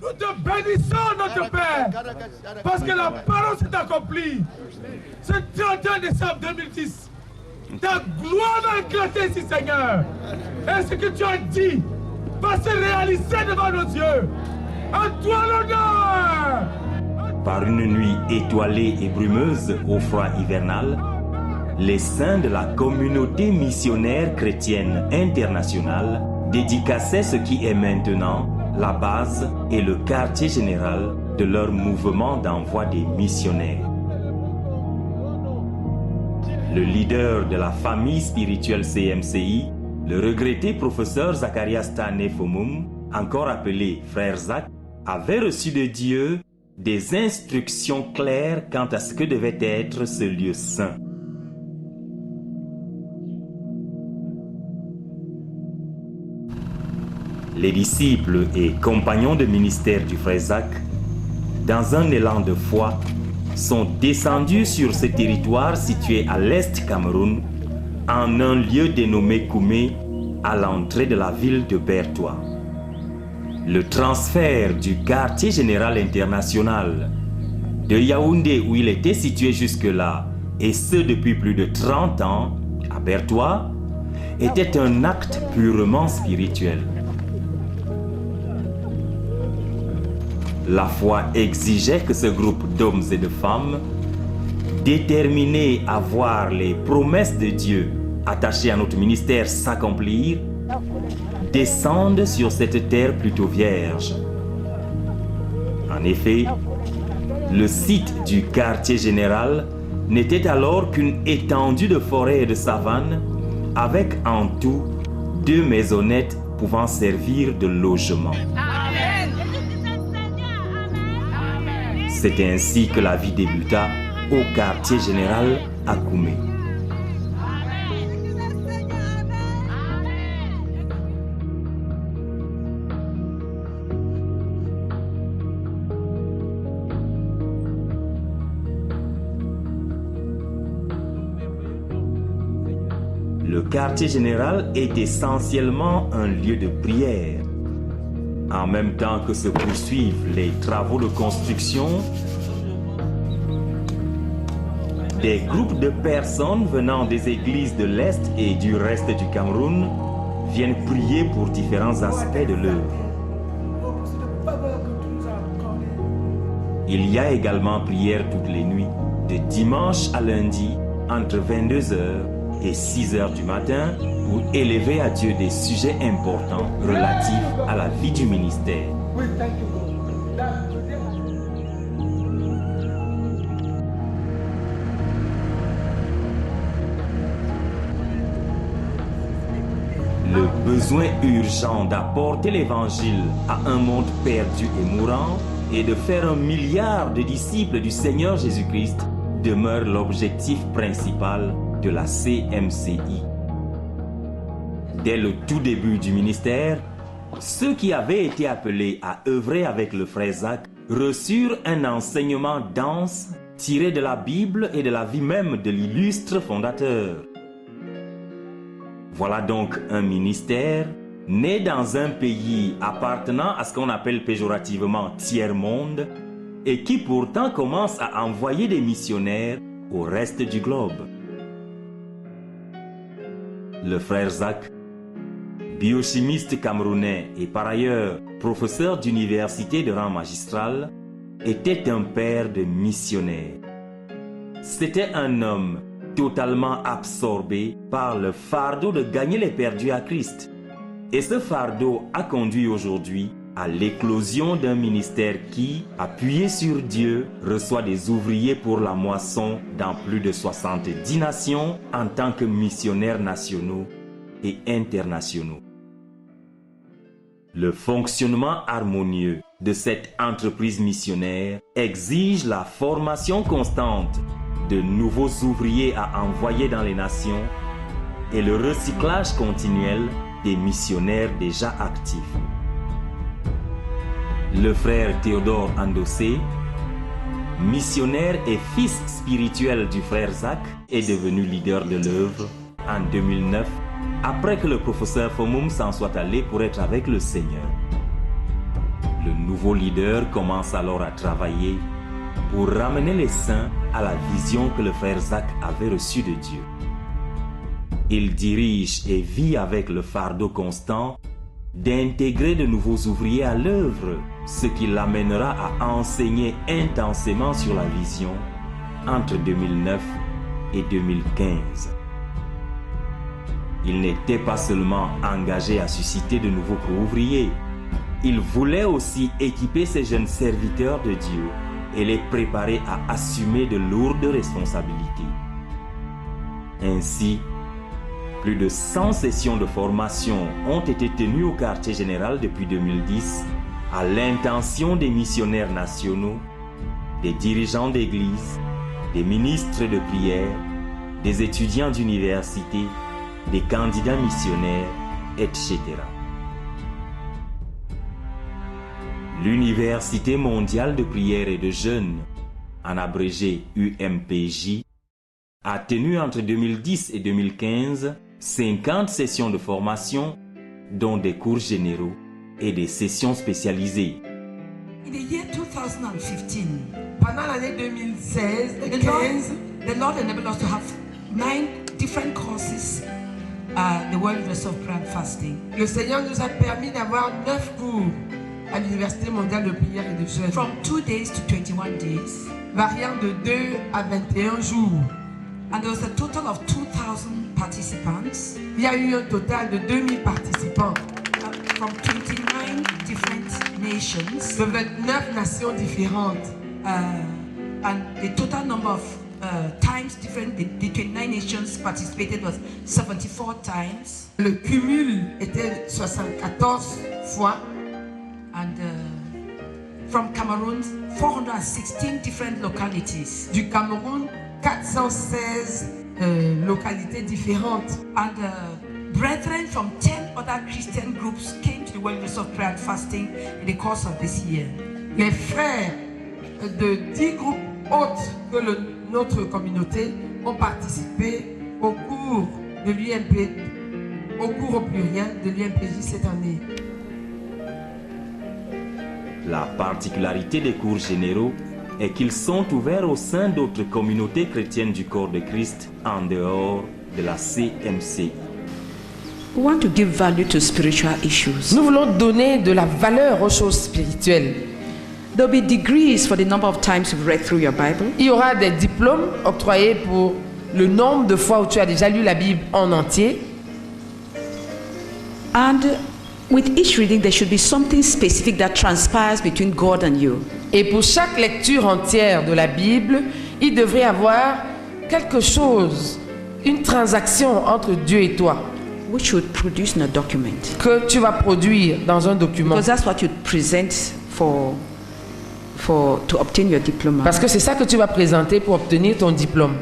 Nous te bénissons, notre Père, parce que la parole s'est accomplie. Ce 31 décembre 2010, ta gloire va éclater ici, Seigneur. Et ce que tu as dit va se réaliser devant nos yeux. À toi l'honneur. Par une nuit étoilée et brumeuse au froid hivernal, les saints de la communauté missionnaire chrétienne internationale dédicaçaient ce qui est maintenant la base et le quartier général de leur mouvement d'envoi des missionnaires. Le leader de la famille spirituelle CMCI, le regretté professeur Zacharias Tane Fomum, encore appelé Frère Zach, avait reçu de Dieu des instructions claires quant à ce que devait être ce lieu saint. Les disciples et compagnons de ministère du Frère Zach, dans un élan de foi, sont descendus sur ce territoire situé à l'est Cameroun, en un lieu dénommé Koumé, à l'entrée de la ville de Bertoua. Le transfert du quartier général international de Yaoundé, où il était situé jusque-là, et ce depuis plus de 30 ans, à Bertoua, était un acte purement spirituel. La foi exigeait que ce groupe d'hommes et de femmes, déterminés à voir les promesses de Dieu attachées à notre ministère s'accomplir, descendent sur cette terre plutôt vierge. En effet, le site du quartier général n'était alors qu'une étendue de forêt et de savane, avec en tout 2 maisonnettes pouvant servir de logement. C'est ainsi que la vie débuta au quartier général à Koumé. Le quartier général est essentiellement un lieu de prière. En même temps que se poursuivent les travaux de construction, des groupes de personnes venant des églises de l'Est et du reste du Cameroun viennent prier pour différents aspects de l'œuvre. Il y a également prière toutes les nuits, de dimanche à lundi, entre 22h et 6h du matin, pour élever à Dieu des sujets importants relatifs à la vie du ministère. Le besoin urgent d'apporter l'évangile à un monde perdu et mourant et de faire 1 milliard de disciples du Seigneur Jésus-Christ demeure l'objectif principal de la CMCI. Dès le tout début du ministère, ceux qui avaient été appelés à œuvrer avec le Frère Zach reçurent un enseignement dense tiré de la Bible et de la vie même de l'illustre fondateur. Voilà donc un ministère né dans un pays appartenant à ce qu'on appelle péjorativement tiers-monde et qui pourtant commence à envoyer des missionnaires au reste du globe. Le Frère Zach, biochimiste camerounais et par ailleurs professeur d'université de rang magistral, était un père de missionnaires. C'était un homme totalement absorbé par le fardeau de gagner les perdus à Christ. Et ce fardeau a conduit aujourd'hui à l'éclosion d'un ministère qui, appuyé sur Dieu, reçoit des ouvriers pour la moisson dans plus de 70 nations en tant que missionnaires nationaux et internationaux. Le fonctionnement harmonieux de cette entreprise missionnaire exige la formation constante de nouveaux ouvriers à envoyer dans les nations et le recyclage continuel des missionnaires déjà actifs. Le frère Théodore Andossé, missionnaire et fils spirituel du frère Zach, est devenu leader de l'œuvre en 2009, après que le professeur Fomum s'en soit allé pour être avec le Seigneur. Le nouveau leader commence alors à travailler pour ramener les saints à la vision que le frère Zach avait reçue de Dieu. Il dirige et vit avec le fardeau constant d'intégrer de nouveaux ouvriers à l'œuvre, ce qui l'amènera à enseigner intensément sur la vision entre 2009 et 2015. Il n'était pas seulement engagé à susciter de nouveaux ouvriers, il voulait aussi équiper ces jeunes serviteurs de Dieu et les préparer à assumer de lourdes responsabilités. Ainsi, plus de 100 sessions de formation ont été tenues au quartier général depuis 2010 à l'intention des missionnaires nationaux, des dirigeants d'église, des ministres de prière, des étudiants d'université, des candidats missionnaires, etc. L'Université mondiale de prière et de jeûne, en abrégé UMPJ, a tenu entre 2010 et 2015 50 sessions de formation, dont des cours généraux et des sessions spécialisées. In the year 2015, pendant l'année 2016 et 2015, the Lord enabled us to have 9 different courses at the World University of Prayer and Fasting. Le Seigneur nous a permis d'avoir 9 cours à l'Université mondiale de prière et de jeûne, From 2 days to 21 days. variant de 2 à 21 jours. And there was a total of 2,000 participants Il y a eu un total de 2000 participants from 29 different nations. de 29 nations différentes. And the total number of times different, the 29 nations participated was 74 times. Le cumul était 74 fois. And from Cameroon, 416 different localities. Du Cameroun, 416 localités différentes. And brethren from 10 other Christian groups came to the World University of Prayer and Fasting in the course of this year. Les frères de 10 groupes autres que notre communauté ont participé au cours de l'UMP, au cours au pluriel de l'UMPJ cette année. La particularité des cours généraux est qu'ils sont ouverts au sein d'autres communautés chrétiennes du corps de Christ en dehors de la CMC. We want to give value to spiritual issues. Nous voulons donner de la valeur aux choses spirituelles. There'll be degrees for the number of times you've read through your Bible. Il y aura des diplômes octroyés pour le nombre de fois où tu as déjà lu la Bible en entier. And with each reading, there should be something specific that transpires between God and you. Et pour chaque lecture entière de la Bible, il devrait y avoir quelque chose, une transaction entre Dieu et toi, Which should produce in a document. que tu vas produire dans un document. Because that's what you present to obtain your diploma. Parce que c'est ça que tu vas présenter pour obtenir ton diplôme.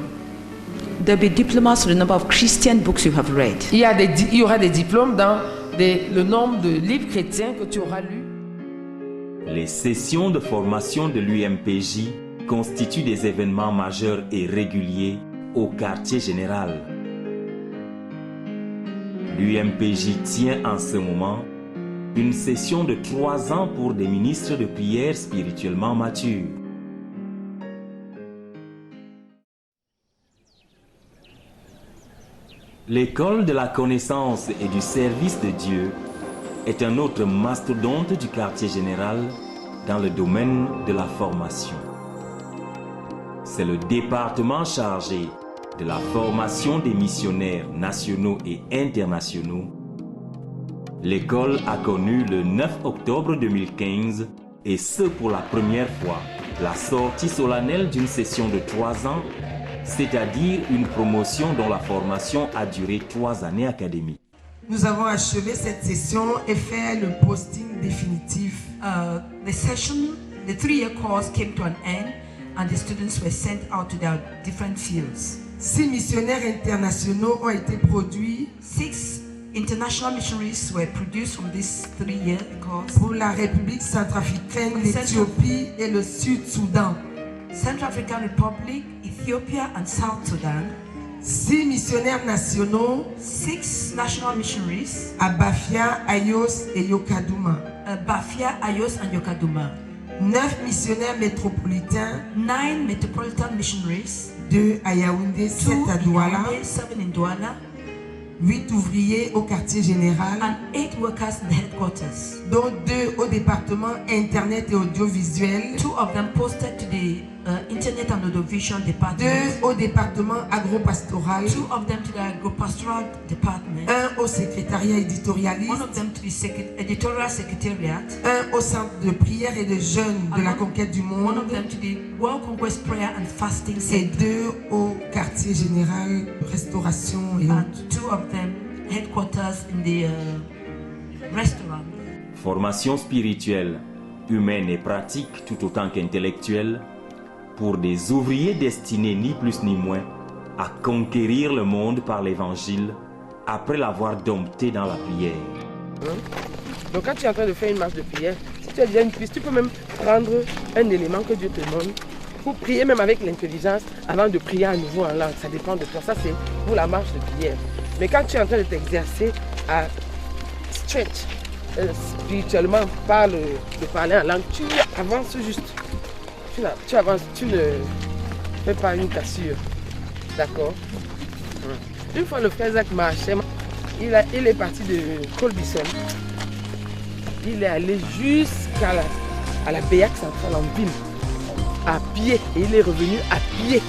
There'll be diplomas for the number of Christian books you have read. Il y aura des diplômes dans le nombre de livres chrétiens que tu auras lus. Les sessions de formation de l'UMPJ constituent des événements majeurs et réguliers au quartier général. L'UMPJ tient en ce moment une session de 3 ans pour des ministres de prière spirituellement matures. L'école de la connaissance et du service de Dieu est un autre mastodonte du quartier général dans le domaine de la formation. C'est le département chargé de la formation des missionnaires nationaux et internationaux. L'école a connu le 9 octobre 2015, et ce pour la première fois, la sortie solennelle d'une session de 3 ans, c'est-à-dire une promotion dont la formation a duré 3 années académiques. Nous avons achevé cette session et fait le posting définitif. The session, the 3-year course came to an end and the students were sent out to their different fields. 6 missionnaires internationaux ont été produits 6 international missionaries were produced from this 3-year course. pour la République centrafricaine, l'Éthiopie et le Sud-Soudan. Central African Republic, Ethiopia and South Sudan. 6 missionnaires nationaux 6 national missionaries, à Bafia, Ayos et Yokadouma. Bafia, Ayos, and Yokadouma. 9 missionnaires métropolitains, 9 metropolitan missionaries, 2 à Yaoundé, 7 2 à in Douala, Yaoundé, 7 in Douala, 8 ouvriers au quartier général, and 8 workers in the headquarters. dont 2 au département internet et audiovisuel, 2 of them posted to the Internet and Audiovisual 2 Department, au département agropastoral, 2 of them to the Agropastoral Department, 1 au secrétariat 1 éditorialiste, of them to the Editorial Secretariat, 1 au centre de prière et de jeûne de la conquête du 1 monde of them to the World Congress Prayer and Fasting et Center, 2 au quartier général restauration et and autres. 2 of them headquarters in the restaurant. Formation spirituelle, humaine et pratique tout autant qu'intellectuelle, pour des ouvriers destinés ni plus ni moins à conquérir le monde par l'évangile après l'avoir dompté dans la prière. Donc quand tu es en train de faire une marche de prière, si tu as déjà une piste, tu peux même prendre un élément que Dieu te donne pour prier même avec l'intelligence avant de prier à nouveau en langue. Ça dépend de toi. Ça c'est pour la marche de prière. Mais quand tu es en train de t'exercer à stretch spirituellement par de parler en langue, tu avances juste. Tu avances, tu ne fais pas une cassure. D'accord? Une fois le frère Zach marchait, il est parti de Colbison. Il est allé jusqu'à la BEAC centrale en ville, à pied. Et il est revenu à pied,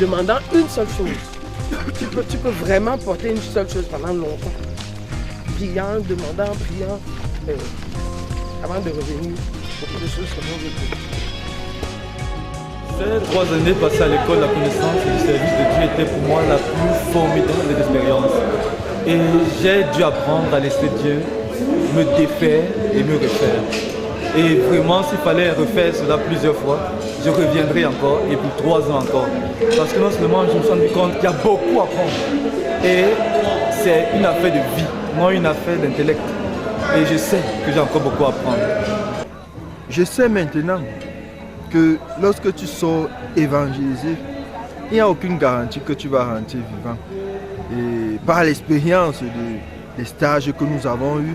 demandant une seule chose. Tu peux vraiment porter une seule chose pendant longtemps. Priant, demandant, priant, avant de revenir. Beaucoup de choses seront vécues. Ces 3 années passées à l'école, la connaissance et le service de Dieu était pour moi la plus formidable des expériences. Et j'ai dû apprendre à laisser Dieu me défaire et me refaire. Et vraiment, s'il fallait refaire cela plusieurs fois, je reviendrai encore et pour 3 ans encore. Parce que non seulement je me suis rendu compte qu'il y a beaucoup à apprendre. Et c'est une affaire de vie, non une affaire d'intellect. Et je sais que j'ai encore beaucoup à apprendre. Je sais maintenant que lorsque tu sors évangéliser, il n'y a aucune garantie que tu vas rentrer vivant. Et par l'expérience des stages que nous avons eus,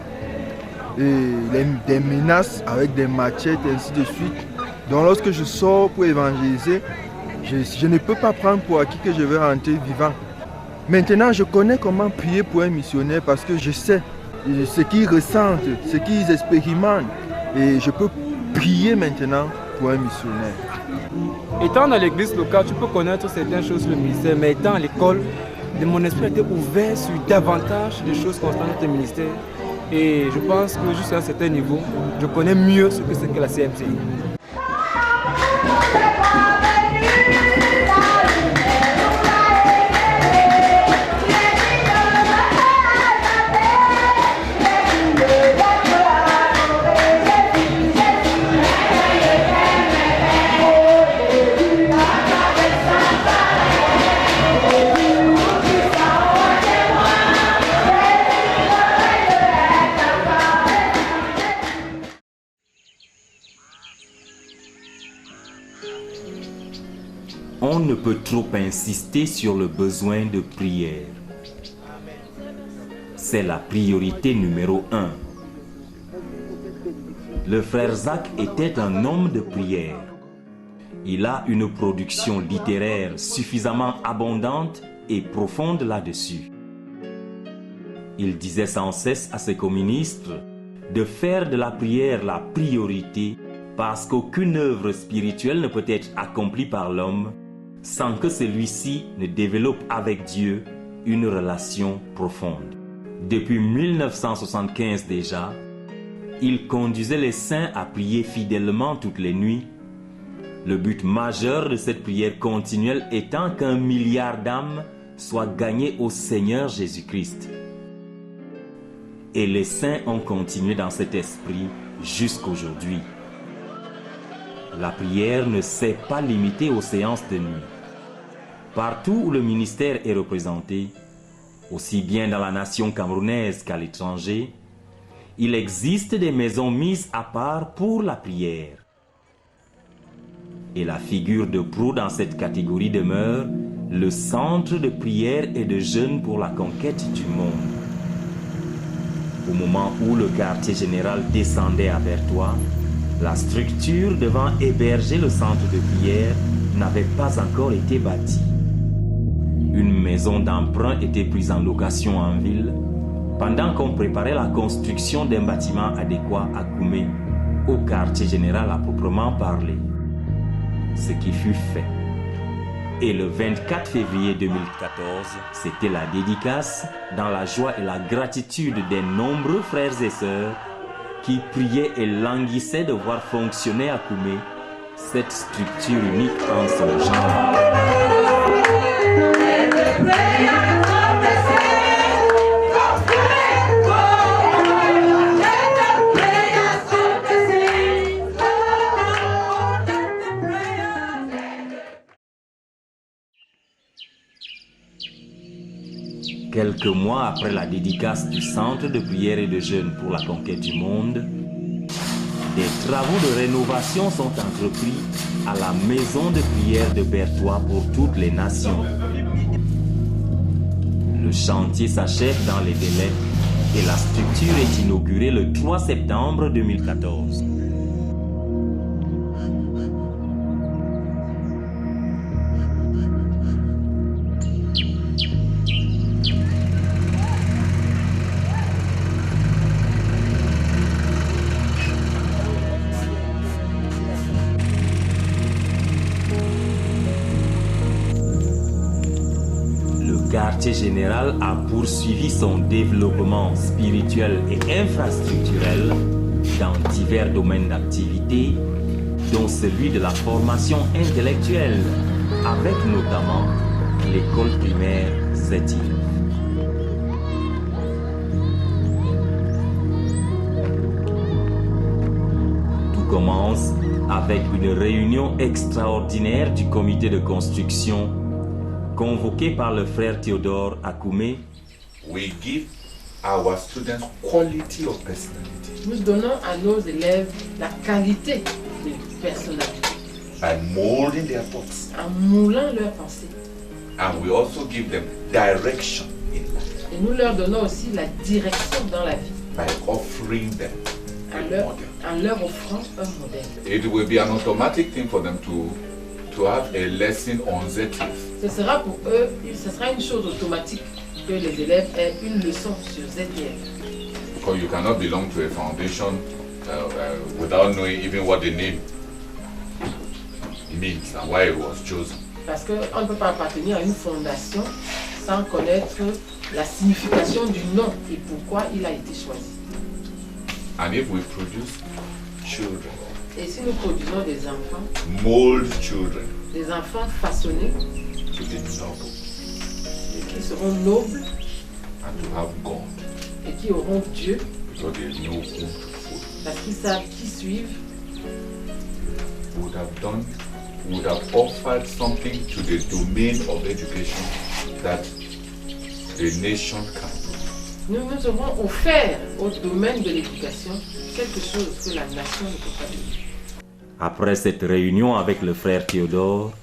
et des menaces avec des machettes et ainsi de suite, donc lorsque je sors pour évangéliser, je ne peux pas prendre pour acquis que je vais rentrer vivant. Maintenant, je connais comment prier pour un missionnaire parce que je sais ce qu'ils ressentent, ce qu'ils expérimentent. Et je peux prier maintenant pour un missionnaire. Étant dans l'église locale, tu peux connaître certaines choses sur le ministère, mais étant à l'école, mon esprit était ouvert sur davantage de choses concernant notre ministère. Et je pense que jusqu'à un certain niveau, je connais mieux ce que c'est que la CMCI. On ne peut trop insister sur le besoin de prière. C'est la priorité numéro 1. Le frère Zach était un homme de prière. Il a une production littéraire suffisamment abondante et profonde là-dessus. Il disait sans cesse à ses comministres de faire de la prière la priorité parce qu'aucune œuvre spirituelle ne peut être accomplie par l'homme sans que celui-ci ne développe avec Dieu une relation profonde. Depuis 1975 déjà, il conduisait les saints à prier fidèlement toutes les nuits. Le but majeur de cette prière continuelle étant qu'1 milliard d'âmes soient gagnées au Seigneur Jésus-Christ. Et les saints ont continué dans cet esprit jusqu'aujourd'hui. La prière ne s'est pas limitée aux séances de nuit. Partout où le ministère est représenté, aussi bien dans la nation camerounaise qu'à l'étranger, il existe des maisons mises à part pour la prière. Et la figure de proue dans cette catégorie demeure le centre de prière et de jeûne pour la conquête du monde. Au moment où le quartier général descendait à Berthois, la structure devant héberger le centre de prière n'avait pas encore été bâtie. Une maison d'emprunt était prise en location en ville pendant qu'on préparait la construction d'un bâtiment adéquat à Koumé, au quartier général à proprement parler. Ce qui fut fait. Et le 24 février 2014, c'était la dédicace dans la joie et la gratitude des nombreux frères et sœurs qui priaient et languissaient de voir fonctionner à Koumé cette structure unique en son genre. Quelques mois après la dédicace du centre de prière et de jeûne pour la conquête du monde, des travaux de rénovation sont entrepris à la maison de prière de Berthois pour toutes les nations. Le chantier s'achève dans les délais et la structure est inaugurée le 3 septembre 2014. Le quartier général a poursuivi son développement spirituel et infrastructurel dans divers domaines d'activité, dont celui de la formation intellectuelle, avec notamment l'école primaire Zeti. Tout commence avec une réunion extraordinaire du comité de construction convoqué par le frère Théodore à Koumé. We give our students quality of personality. Nous donnons à nos élèves la qualité de personnalité. By molding their thoughts. En moulant leurs pensées. And we also give them direction in life. Et nous leur donnons aussi la direction dans la vie. By offering them en leur offrant un modèle. It will be an automatic thing for them to have a lesson on ZTF. Ce sera pour eux, ce sera une chose automatique que les élèves aient une leçon sur ZTF. Because you cannot belong to a foundation without knowing even what the name means and why it was chosen. Parce qu'on ne peut pas appartenir à une fondation sans connaître la signification du nom et pourquoi il a été choisi. And if we produce children, et si nous produisons des enfants, mold children, des enfants façonnés, to be noble, qui seront nobles, and to have God, et qui auront Dieu, because they know whom to follow, parce qu'ils savent qui suivre, would have offered something to the domain of education that the nation can do. Nous aurons offert au domaine de l'éducation quelque chose que la nation ne peut pas donner. Après cette réunion avec le frère Théodore,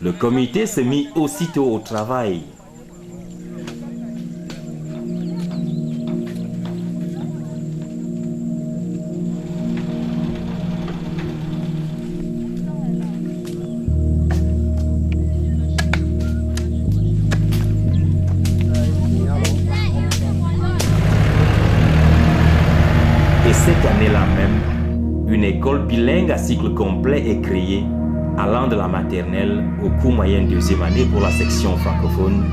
le comité se mit aussitôt au travail. Et cette année-là même, une école bilingue à cycle complet est créée, allant de la maternelle au cours moyen deuxième année pour la section francophone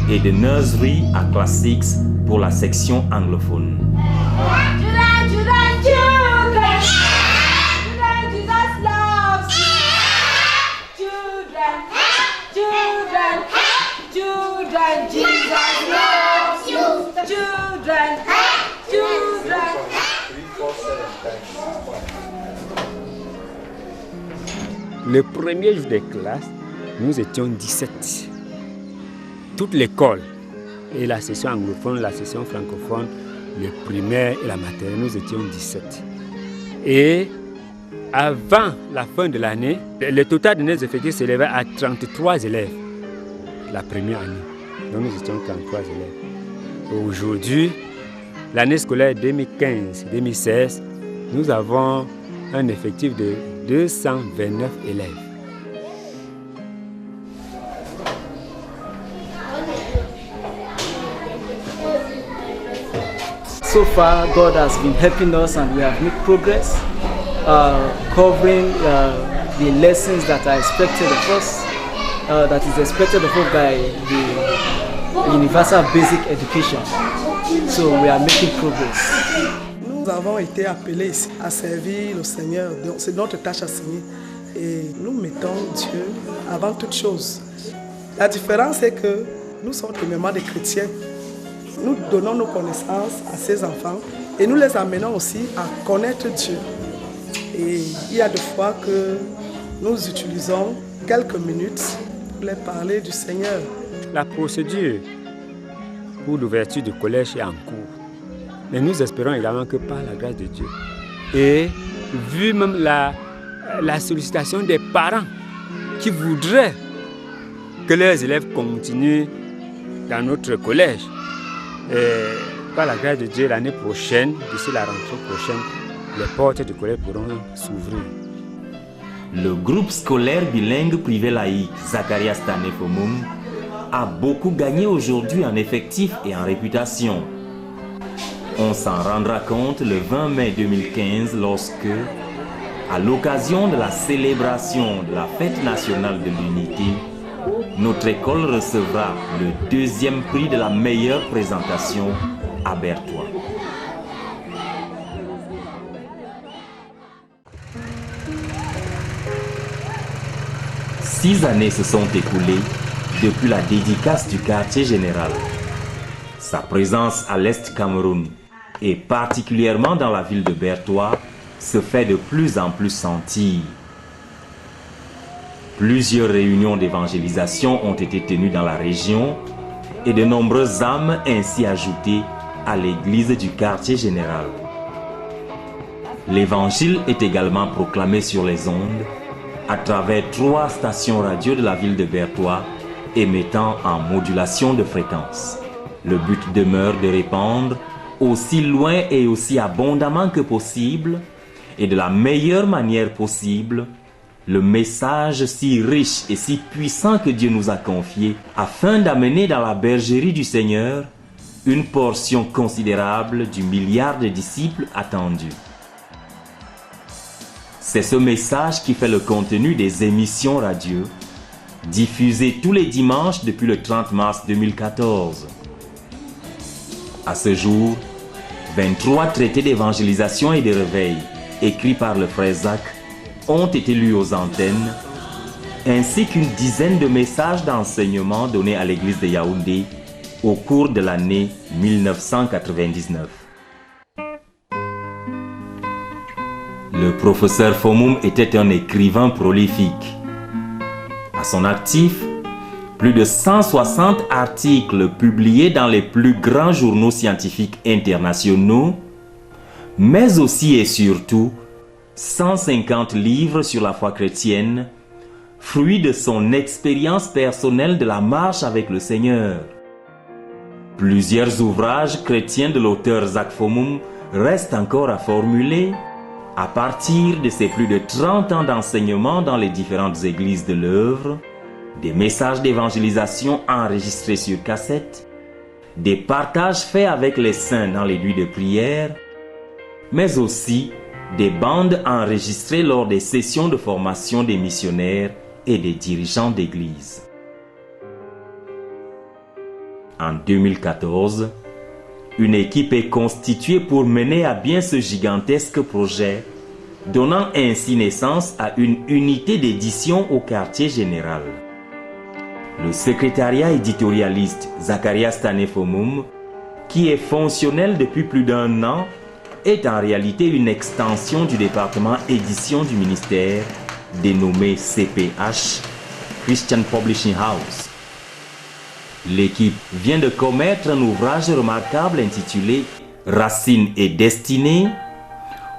et de nursery à class 6 pour la section anglophone. Le premier jour des classes, nous étions 17. Toute l'école, et la session anglophone, la session francophone, le primaire et la maternelle, nous étions 17. Et avant la fin de l'année, le total de nos effectifs s'élevait à 33 élèves. la première année. Donc nous étions 33 élèves. Aujourd'hui, l'année scolaire 2015-2016, nous avons un effectif de 229 élèves. So far, God has been helping us and we have made progress, covering the lessons that are expected of us, that is expected of us by the Universal Basic Education. So we are making progress. Nous avons été appelés ici à servir le Seigneur, donc c'est notre tâche assignée et nous mettons Dieu avant toute chose. La différence c'est que nous sommes premièrement des chrétiens. Nous donnons nos connaissances à ces enfants et nous les amenons aussi à connaître Dieu. Et il y a des fois que nous utilisons quelques minutes pour les parler du Seigneur. La procédure pour l'ouverture du collège est en cours. Mais nous espérons également que par la grâce de Dieu et vu même la sollicitation des parents qui voudraient que leurs élèves continuent dans notre collège, et par la grâce de Dieu, l'année prochaine, d'ici la rentrée prochaine, les portes du collège pourront s'ouvrir. Le groupe scolaire bilingue privé laïque Zacharias Tanefomum a beaucoup gagné aujourd'hui en effectifs et en réputation. On s'en rendra compte le 20 mai 2015 lorsque, à l'occasion de la célébration de la fête nationale de l'unité, notre école recevra le 2e prix de la meilleure présentation à Berthois. Six années se sont écoulées depuis la dédicace du quartier général. Sa présence à l'Est Cameroun et particulièrement dans la ville de Berthois se fait de plus en plus sentir. Plusieurs réunions d'évangélisation ont été tenues dans la région et de nombreuses âmes ainsi ajoutées à l'église du quartier général. L'évangile est également proclamé sur les ondes à travers 3 stations radio de la ville de Berthois émettant en modulation de fréquence. Le but demeure de répandre aussi loin et aussi abondamment que possible et de la meilleure manière possible le message si riche et si puissant que Dieu nous a confié afin d'amener dans la bergerie du Seigneur une portion considérable du milliard de disciples attendus. C'est ce message qui fait le contenu des émissions radio diffusées tous les dimanches depuis le 30 mars 2014. À ce jour, 23 traités d'évangélisation et de réveil écrits par le frère Zach ont été lus aux antennes, ainsi qu'une dizaine de messages d'enseignement donnés à l'église de Yaoundé au cours de l'année 1999. Le professeur Fomum était un écrivain prolifique. À son actif, plus de 160 articles publiés dans les plus grands journaux scientifiques internationaux, mais aussi et surtout 150 livres sur la foi chrétienne, fruit de son expérience personnelle de la marche avec le Seigneur. Plusieurs ouvrages chrétiens de l'auteur Zach Fomum restent encore à formuler à partir de ses plus de 30 ans d'enseignement dans les différentes églises de l'œuvre, des messages d'évangélisation enregistrés sur cassette, des partages faits avec les saints dans les nuits de prière, mais aussi des bandes enregistrées lors des sessions de formation des missionnaires et des dirigeants d'église. En 2014, une équipe est constituée pour mener à bien ce gigantesque projet, donnant ainsi naissance à une unité d'édition au quartier général. Le secrétariat éditorialiste Zacharias Tanefomum, qui est fonctionnel depuis plus d'1 an, est en réalité une extension du département édition du ministère, dénommé CPH, Christian Publishing House. L'équipe vient de commettre un ouvrage remarquable intitulé « Racines et destinée »,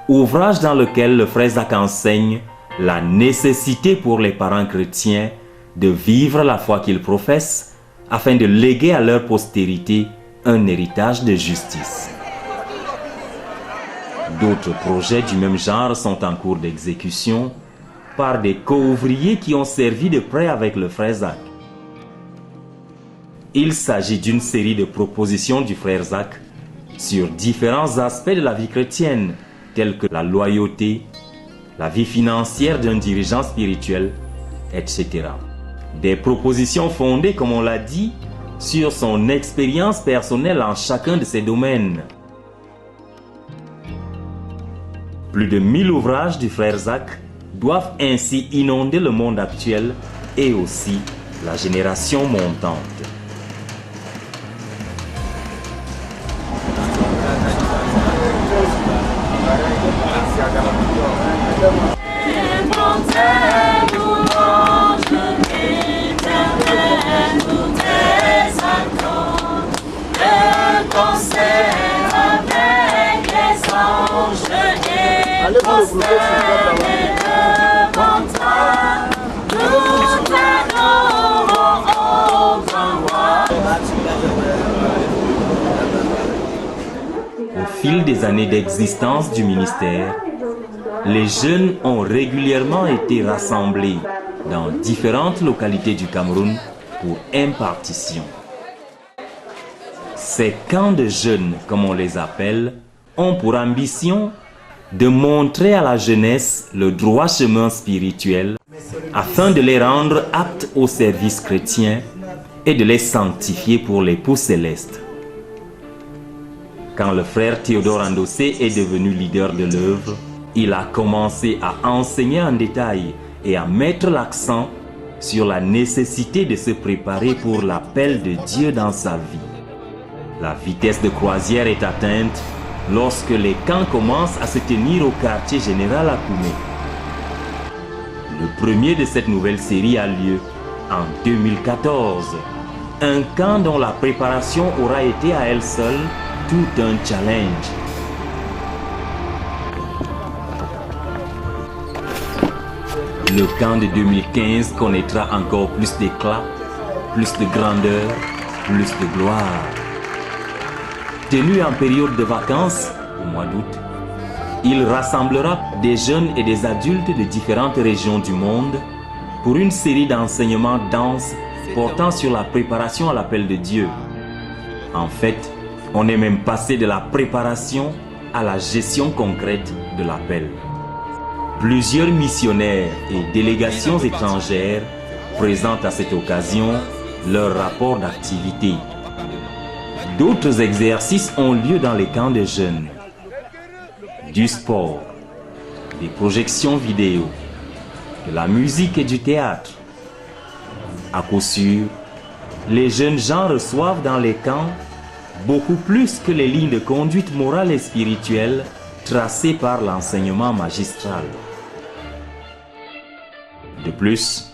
ouvrage dans lequel le frère Zach enseigne la nécessité pour les parents chrétiens de vivre la foi qu'ils professent afin de léguer à leur postérité un héritage de justice. D'autres projets du même genre sont en cours d'exécution par des co-ouvriers qui ont servi de prêt avec le frère Zach. Il s'agit d'une série de propositions du frère Zach sur différents aspects de la vie chrétienne, tels que la loyauté, la vie financière d'un dirigeant spirituel, etc. Des propositions fondées, comme on l'a dit, sur son expérience personnelle en chacun de ces domaines. Plus de 1000 ouvrages du frère Zach doivent ainsi inonder le monde actuel et aussi la génération montante. Au fil des années d'existence du ministère, les jeunes ont régulièrement été rassemblés dans différentes localités du Cameroun pour impartition. Ces camps de jeunes, comme on les appelle, ont pour ambition de montrer à la jeunesse le droit chemin spirituel afin de les rendre aptes au service chrétien et de les sanctifier pour l'époux céleste. Quand le frère Théodore Andossé est devenu leader de l'œuvre, il a commencé à enseigner en détail et à mettre l'accent sur la nécessité de se préparer pour l'appel de Dieu dans sa vie. La vitesse de croisière est atteinte lorsque les camps commencent à se tenir au quartier général à Koumé. Le premier de cette nouvelle série a lieu en 2014. Un camp dont la préparation aura été à elle seule tout un challenge. Le camp de 2015 connaîtra encore plus d'éclat, plus de grandeur, plus de gloire. Tenu en période de vacances, au mois d'août, il rassemblera des jeunes et des adultes de différentes régions du monde pour une série d'enseignements denses portant sur la préparation à l'appel de Dieu. En fait, on est même passé de la préparation à la gestion concrète de l'appel. Plusieurs missionnaires et délégations étrangères présentent à cette occasion leur rapport d'activité. D'autres exercices ont lieu dans les camps de jeunes. Du sport, des projections vidéo, de la musique et du théâtre. À coup sûr, les jeunes gens reçoivent dans les camps beaucoup plus que les lignes de conduite morale et spirituelle tracées par l'enseignement magistral. De plus,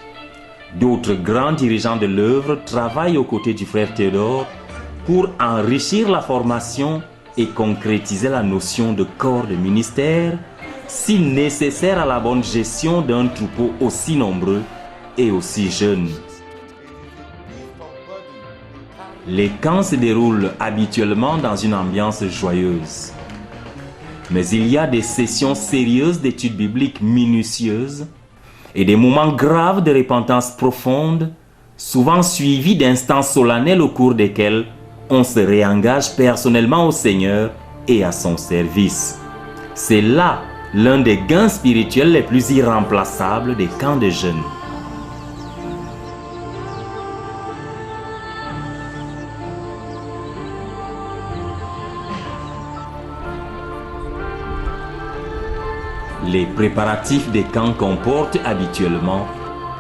d'autres grands dirigeants de l'œuvre travaillent aux côtés du frère Théodore pour enrichir la formation et concrétiser la notion de corps de ministère, si nécessaire à la bonne gestion d'un troupeau aussi nombreux et aussi jeune. Les camps se déroulent habituellement dans une ambiance joyeuse. Mais il y a des sessions sérieuses d'études bibliques minutieuses et des moments graves de repentance profonde, souvent suivis d'instants solennels au cours desquels on se réengage personnellement au Seigneur et à son service. C'est là l'un des gains spirituels les plus irremplaçables des camps de jeunes. Les préparatifs des camps comportent habituellement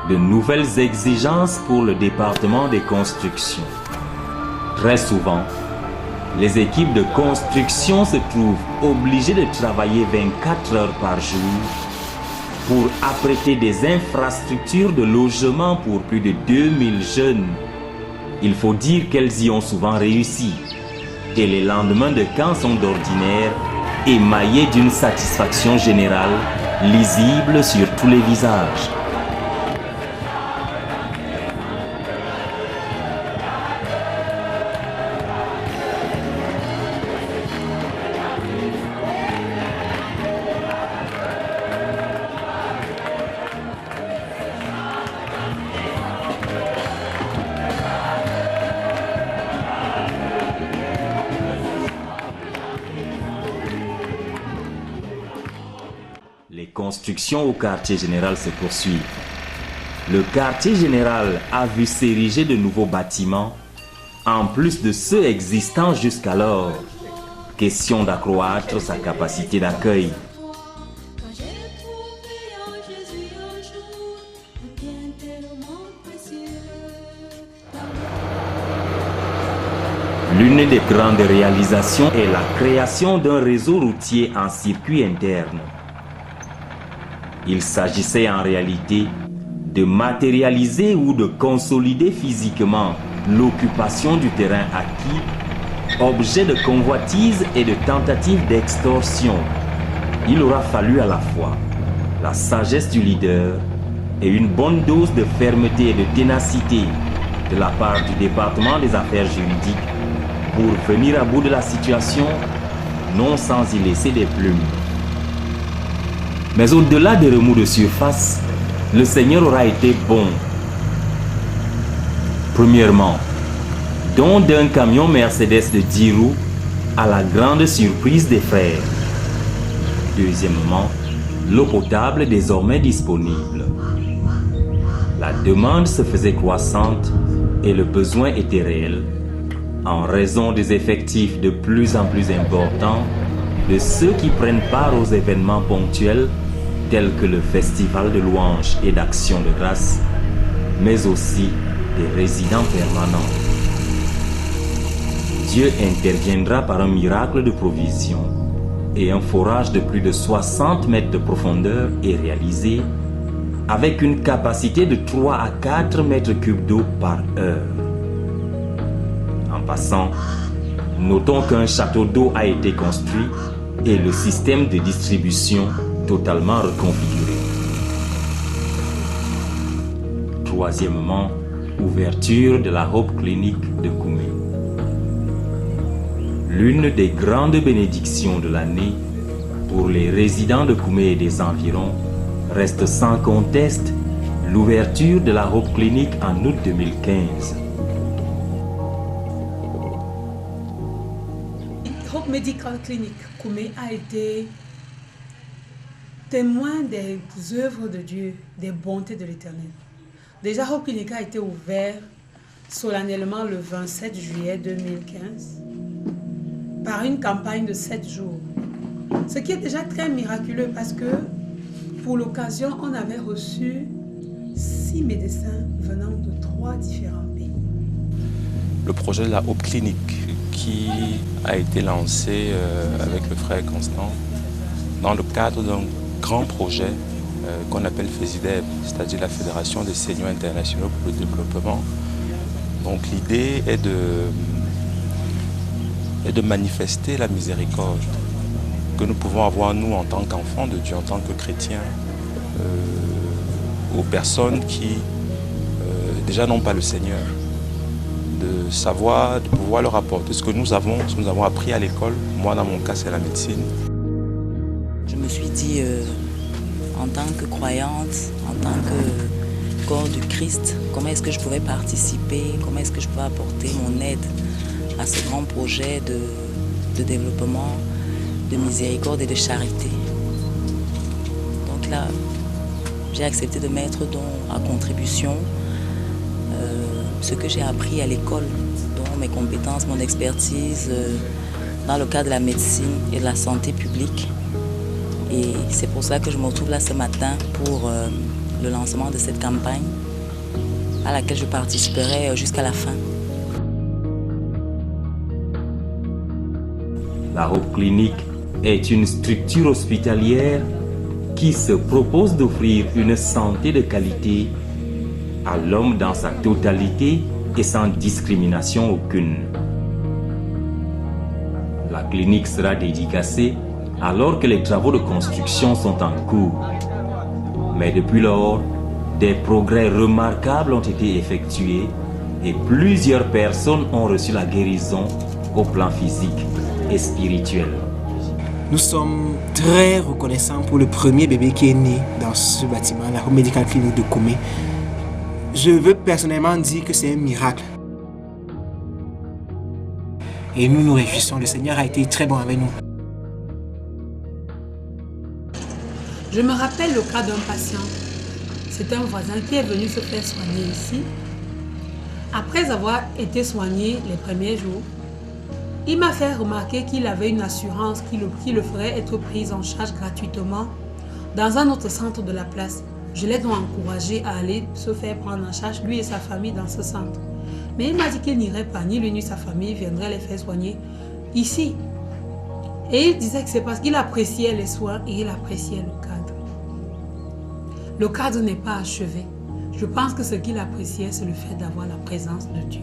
de nouvelles exigences pour le département des constructions. Très souvent, les équipes de construction se trouvent obligées de travailler 24 heures par jour pour apprêter des infrastructures de logement pour plus de 2000 jeunes. Il faut dire qu'elles y ont souvent réussi et les lendemains de camp sont d'ordinaire émaillés d'une satisfaction générale lisible sur tous les visages. Les constructions au quartier général se poursuivent. Le quartier général a vu s'ériger de nouveaux bâtiments, en plus de ceux existants jusqu'alors. Question d'accroître sa capacité d'accueil. L'une des grandes réalisations est la création d'un réseau routier en circuit interne. Il s'agissait en réalité de matérialiser ou de consolider physiquement l'occupation du terrain acquis, objet de convoitise et de tentative d'extorsion. Il aura fallu à la fois la sagesse du leader et une bonne dose de fermeté et de ténacité de la part du département des affaires juridiques pour venir à bout de la situation, non sans y laisser des plumes. Mais au-delà des remous de surface, le Seigneur aura été bon. Premièrement, don d'un camion Mercedes de 10 roues à la grande surprise des frères. Deuxièmement, l'eau potable désormais disponible. La demande se faisait croissante et le besoin était réel, en raison des effectifs de plus en plus importants de ceux qui prennent part aux événements ponctuels tels que le festival de louanges et d'action de grâce, mais aussi des résidents permanents. Dieu interviendra par un miracle de provision et un forage de plus de 60 mètres de profondeur est réalisé avec une capacité de 3 à 4 mètres cubes d'eau par heure. En passant, notons qu'un château d'eau a été construit et le système de distribution totalement reconfiguré. Troisièmement, ouverture de la Hope Clinic de Koumé. L'une des grandes bénédictions de l'année pour les résidents de Koumé et des environs reste sans conteste l'ouverture de la Hope Clinic en août 2015. Hope Medical Clinic Koumé a été témoin des œuvres de Dieu, des bontés de l'Éternel. Déjà, Hope Clinic a été ouvert solennellement le 27 juillet 2015 par une campagne de 7 jours. Ce qui est déjà très miraculeux parce que pour l'occasion, on avait reçu 6 médecins venant de 3 différents pays. Le projet de la Hope Clinic qui a été lancé avec le frère Constant dans le cadre d'un grand projet qu'on appelle FESIDEB, c'est-à-dire la Fédération des Seigneurs internationaux pour le développement. Donc l'idée est de manifester la miséricorde que nous pouvons avoir nous en tant qu'enfants de Dieu, en tant que chrétiens, aux personnes qui déjà n'ont pas le Seigneur, de savoir, de pouvoir leur apporter ce que nous avons appris à l'école. Moi, dans mon cas, c'est la médecine. Je me suis dit, en tant que croyante, en tant que corps du Christ, comment est-ce que je pouvais participer, comment est-ce que je pouvais apporter mon aide à ce grand projet de développement, de miséricorde et de charité. Donc là, j'ai accepté de mettre à contribution ce que j'ai appris à l'école, dont mes compétences, mon expertise dans le cadre de la médecine et de la santé publique. Et c'est pour ça que je me retrouve là ce matin pour le lancement de cette campagne à laquelle je participerai jusqu'à la fin. La Hope Clinic est une structure hospitalière qui se propose d'offrir une santé de qualité à l'homme dans sa totalité et sans discrimination aucune. La clinique sera dédicacée alors que les travaux de construction sont en cours. Mais depuis lors, des progrès remarquables ont été effectués et plusieurs personnes ont reçu la guérison au plan physique et spirituel. Nous sommes très reconnaissants pour le premier bébé qui est né dans ce bâtiment, la Hope Medical Clinic de Koumé. Je veux personnellement dire que c'est un miracle. Et nous nous réjouissons, le Seigneur a été très bon avec nous. Je me rappelle le cas d'un patient. C'est un voisin qui est venu se faire soigner ici. Après avoir été soigné les premiers jours, il m'a fait remarquer qu'il avait une assurance qui le ferait être pris en charge gratuitement dans un autre centre de la place. Je l'ai donc encouragé à aller se faire prendre en charge, lui et sa famille, dans ce centre. Mais il m'a dit qu'il n'irait pas, ni lui ni sa famille viendraient les faire soigner ici. Et il disait que c'est parce qu'il appréciait les soins et il appréciait le cadre. Le cadre n'est pas achevé. Je pense que ce qu'il appréciait, c'est le fait d'avoir la présence de Dieu.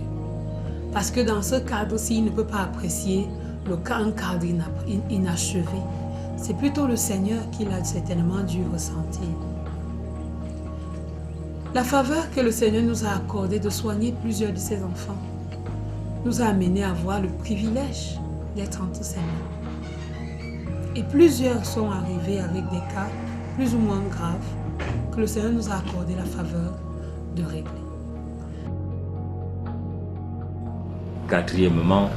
Parce que dans ce cadre-ci, il ne peut pas apprécier un cadre inachevé. C'est plutôt le Seigneur qu'il a certainement dû ressentir. La faveur que le Seigneur nous a accordée de soigner plusieurs de ses enfants nous a amenés à avoir le privilège d'être entre ses mains. Et plusieurs sont arrivés avec des cas plus ou moins graves que le Seigneur nous a accordé la faveur de régler. Quatrièmement,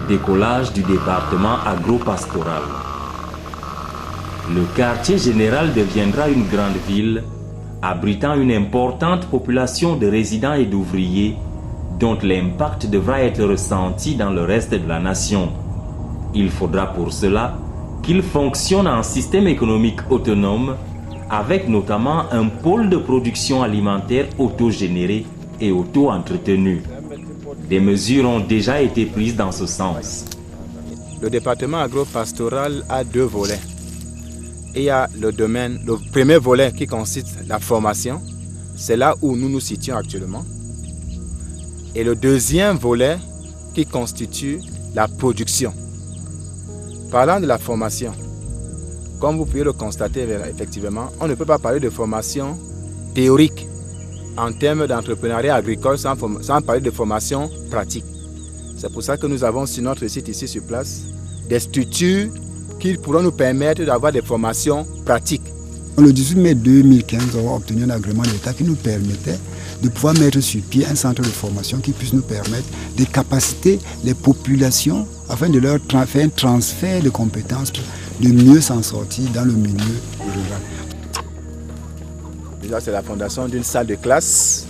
décollage du département agro-pastoral. Le quartier général deviendra une grande ville abritant une importante population de résidents et d'ouvriers dont l'impact devra être ressenti dans le reste de la nation. Il faudra pour cela qu'il fonctionne en système économique autonome avec notamment un pôle de production alimentaire autogénéré et auto-entretenu. Des mesures ont déjà été prises dans ce sens. Le département agro-pastoral a deux volets. Il y a le premier volet qui consiste la formation, c'est là où nous nous situons actuellement. Et le deuxième volet qui constitue la production. Parlant de la formation, comme vous pouvez le constater effectivement, on ne peut pas parler de formation théorique en termes d'entrepreneuriat agricole sans parler de formation pratique. C'est pour ça que nous avons sur notre site ici sur place des structures qui pourront nous permettre d'avoir des formations pratiques. Le 18 mai 2015, nous avons obtenu un agrément de l'État qui nous permettait de pouvoir mettre sur pied un centre de formation qui puisse nous permettre de capaciter les populations afin de leur faire un transfert de compétences, de mieux s'en sortir dans le milieu rural. Déjà, c'est la fondation d'une salle de classe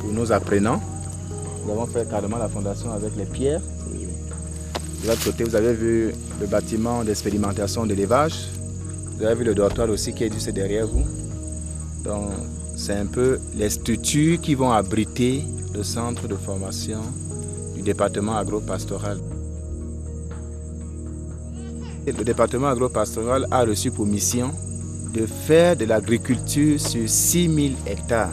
pour nos apprenants. Nous avons fait carrément la fondation avec les pierres. De l'autre côté, vous avez vu le bâtiment d'expérimentation d'élevage. Vous avez vu le dortoir aussi qui est juste derrière vous. Donc, c'est un peu les structures qui vont abriter le centre de formation du département agro-pastoral. Le département agro-pastoral a reçu pour mission de faire de l'agriculture sur 6000 hectares.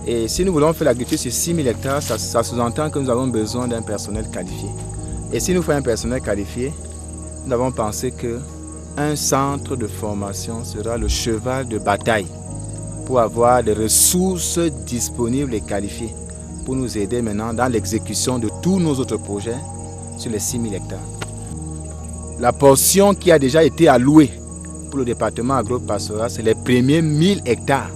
Et si nous voulons faire l'agriculture sur 6000 hectares, ça sous-entend que nous avons besoin d'un personnel qualifié. Et si nous faisons un personnel qualifié, nous avons pensé qu'un centre de formation sera le cheval de bataille pour avoir des ressources disponibles et qualifiées pour nous aider maintenant dans l'exécution de tous nos autres projets sur les 6000 hectares. La portion qui a déjà été allouée pour le département agro-pastoral, c'est les premiers 1000 hectares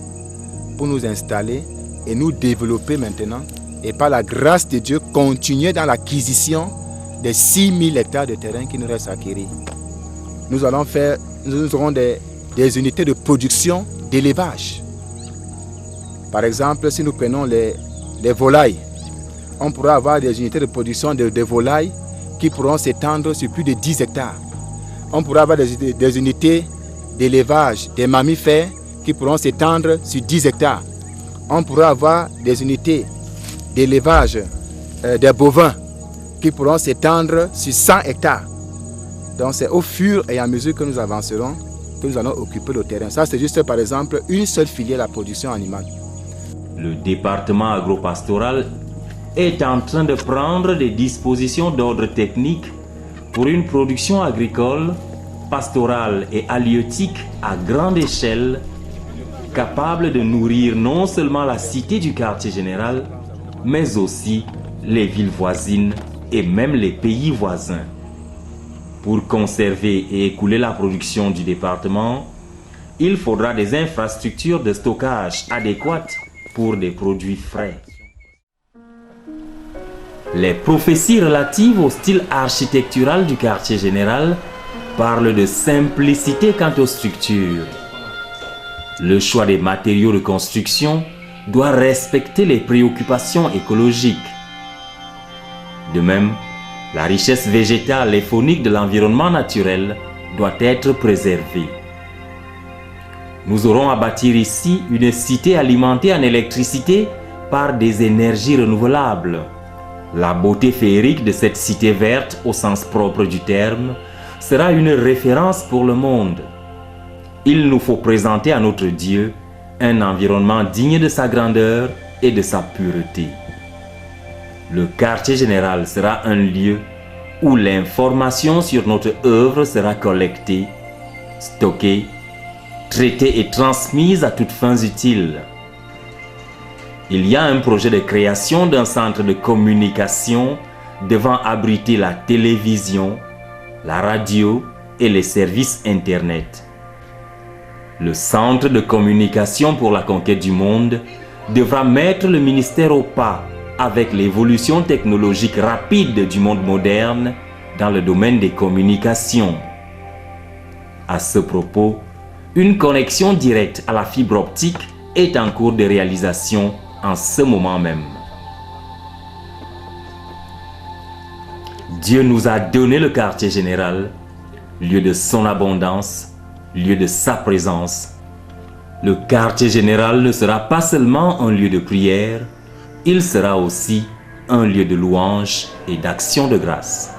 pour nous installer et nous développer maintenant et par la grâce de Dieu continuer dans l'acquisition des 6000 hectares de terrain qui nous restent à acquérir. Nous aurons des unités de production d'élevage. Par exemple, si nous prenons les volailles, on pourra avoir des unités de production de volailles qui pourront s'étendre sur plus de 10 hectares. On pourra avoir des unités d'élevage des mammifères qui pourront s'étendre sur 10 hectares. On pourra avoir des unités d'élevage des bovins qui pourront s'étendre sur 100 hectares. Donc c'est au fur et à mesure que nous avancerons que nous allons occuper le terrain. Ça c'est juste par exemple une seule filière, la production animale. Le département agro-pastoral est en train de prendre des dispositions d'ordre technique pour une production agricole, pastorale et halieutique à grande échelle, capable de nourrir non seulement la cité du quartier général, mais aussi les villes voisines et même les pays voisins. Pour conserver et écouler la production du département, il faudra des infrastructures de stockage adéquates pour des produits frais. Les prophéties relatives au style architectural du quartier général parle de simplicité quant aux structures. Le choix des matériaux de construction doit respecter les préoccupations écologiques. De même, la richesse végétale et faunique de l'environnement naturel doit être préservée. Nous aurons à bâtir ici une cité alimentée en électricité par des énergies renouvelables. La beauté féerique de cette cité verte, au sens propre du terme, sera une référence pour le monde. Il nous faut présenter à notre Dieu un environnement digne de sa grandeur et de sa pureté. Le quartier général sera un lieu où l'information sur notre œuvre sera collectée, stockée, traitée et transmise à toutes fins utiles. Il y a un projet de création d'un centre de communication devant abriter la télévision, la radio et les services Internet. Le centre de communication pour la conquête du monde devra mettre le ministère au pas avec l'évolution technologique rapide du monde moderne dans le domaine des communications. À ce propos, une connexion directe à la fibre optique est en cours de réalisation en ce moment même. Dieu nous a donné le quartier général, lieu de son abondance, lieu de sa présence. Le quartier général ne sera pas seulement un lieu de prière, il sera aussi un lieu de louange et d'action de grâce.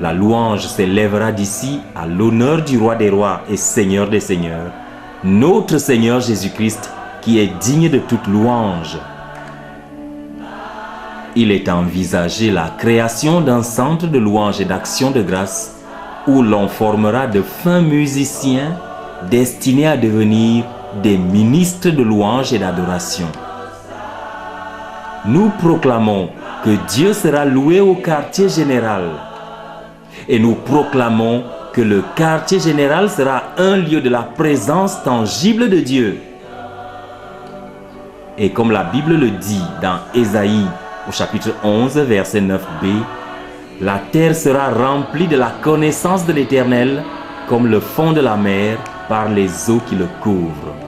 La louange s'élèvera d'ici à l'honneur du roi des rois et seigneur des seigneurs, notre Seigneur Jésus-Christ, qui est digne de toute louange. Il est envisagé la création d'un centre de louange et d'action de grâce où l'on formera de fins musiciens destinés à devenir des ministres de louange et d'adoration. Nous proclamons que Dieu sera loué au quartier général. Et nous proclamons que le quartier général sera un lieu de la présence tangible de Dieu. Et comme la Bible le dit dans Ésaïe au chapitre 11, verset 9b, la terre sera remplie de la connaissance de l'Éternel comme le fond de la mer par les eaux qui le couvrent.